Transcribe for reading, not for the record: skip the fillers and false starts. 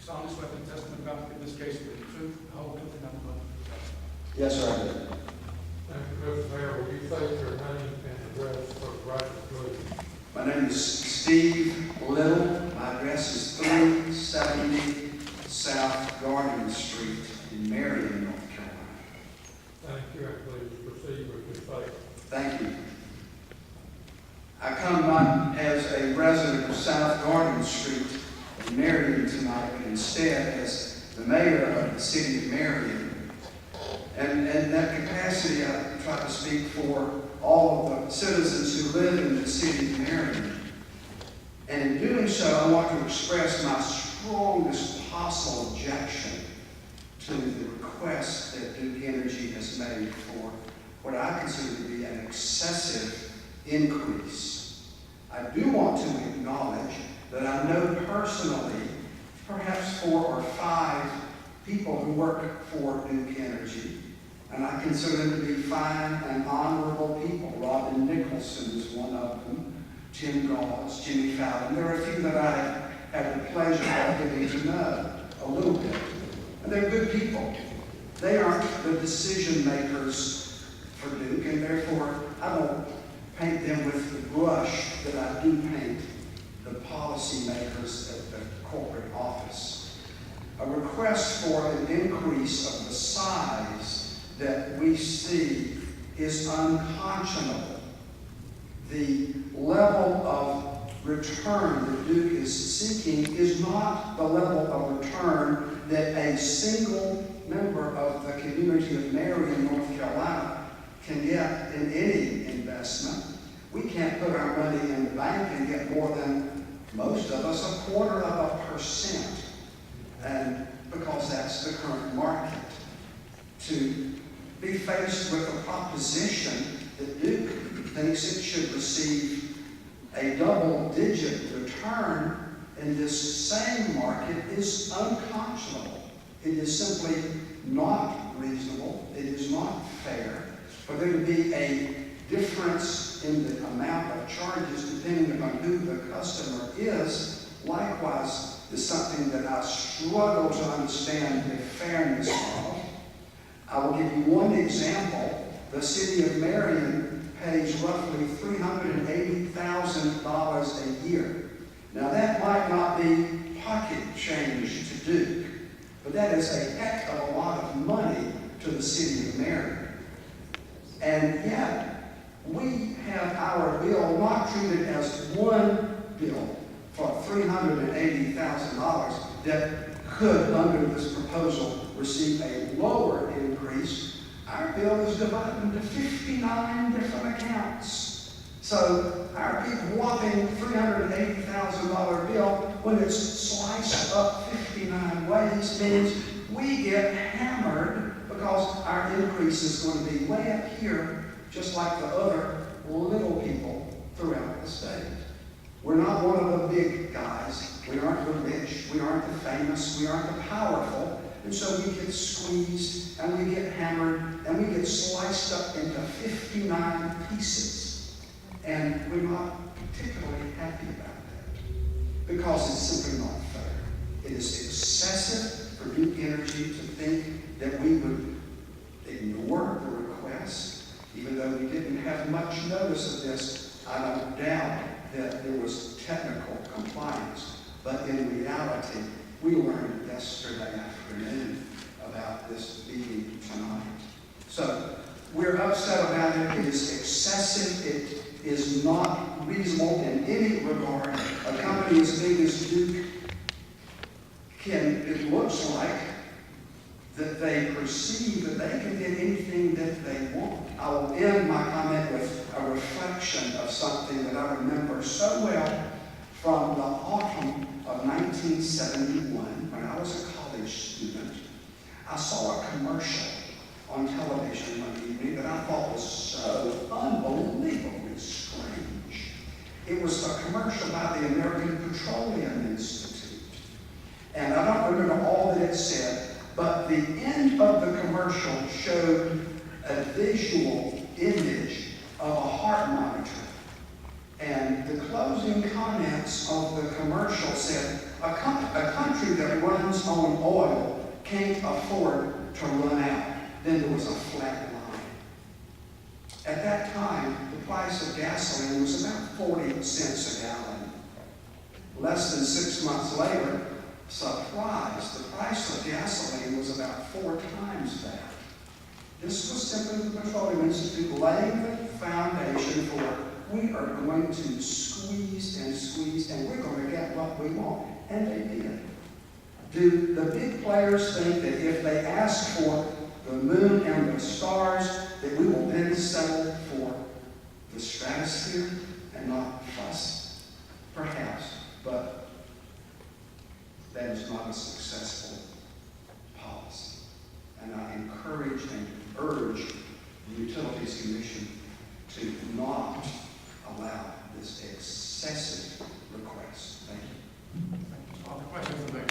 solemnly swear that the testimony about in this case will be the truth, the whole truth, and nothing but the truth. Yes, sir, I do. Thank you, Mr. Mayor. Will you state your name and address for the record, please? My name is Steve Little. My address is 370 South Garden Street in Marion, North Carolina. Thank you, and please proceed with your statement. Thank you. I come not as a resident of South Garden Street in Marion tonight, but instead as the mayor of the city of Marion. And in that capacity, I try to speak for all of the citizens who live in the city of Marion. And in doing so, I want to express my strongest possible objection to the request that Duke Energy has made for what I consider to be an excessive increase. I do want to acknowledge that I know personally perhaps 4 or 5 people who work for Duke Energy, and I consider them to be fine and honorable people. Robin Nicholson is one of them, Tim Gauze, Jimmy Fallon. There are a few that I have had the pleasure of getting to know a little bit. And they're good people. They aren't the decision makers for Duke, and therefore I don't paint them with the brush that I do paint the policy makers at the corporate office. A request for an increase of the size that we see is unconscionable. The level of return that Duke is seeking is not the level of return that a single member of the community of Marion, North Carolina, can get in any investment. We can't put our money in the bank and get more than most of us, 0.25%. And because that's the current market. To be faced with a proposition that Duke thinks it should receive a double-digit return in this same market is unconscionable. It is simply not reasonable. It is not fair for there to be a difference in the amount of charges depending upon who the customer is. Likewise, is something that I struggle to understand the fairness of. I will give you one example. The city of Marion pays roughly $380,000 a year. Now that might not be pocket change to Duke, but that is a heck of a lot of money to the city of Marion. And yet, we have our bill not treated as one bill for $380,000 that could, under this proposal, receive a lower increase. Our bill is divided into 59 different accounts. So our big whopping $380,000 bill, when it's sliced up 59 ways, means we get hammered because our increase is going to be way up here, just like the other little people throughout the state. We're not one of the big guys. We aren't the rich. We aren't the famous. We aren't the powerful. And so we get squeezed, and we get hammered, and we get sliced up into 59 pieces. And we're not particularly happy about that because it's simply not fair. It is excessive for Duke Energy to think that we would ignore the request, even though we didn't have much notice of this. I don't doubt that there was technical compliance, but in reality, we learned yesterday afternoon about this meeting tonight. So we're upset about it. It is excessive. It is not reasonable in any regard. A company as big as Duke it looks like that they perceive that they can get anything that they want. I will end my comment with a reflection of something that I remember so well from the autumn of 1971, when I was a college student. I saw a commercial on television one evening that I thought was so unbelievably strange. It was a commercial by the American Petroleum Institute. And I don't remember all that it said, but the end of the commercial showed a visual image of a heart monitor. And the closing comments of the commercial said, a country that runs runs on oil can't afford to run out. Then there was a flat line. At that time, the price of gasoline was about 40 cents a gallon. Less than 6 months later, surprise, the price of gasoline was about 4 times that. This was simply the Petroleum Institute laying the foundation for, we are going to squeeze and squeeze, and we're going to get what we want. And they did. Do the big players think that if they ask for the moon and the stars, that we will then settle for the stratosphere and not fuss? Perhaps, but that is not a successful policy. And I encourage and urge the Utilities Commission to not allow this excessive request. Thank you. Other questions for me?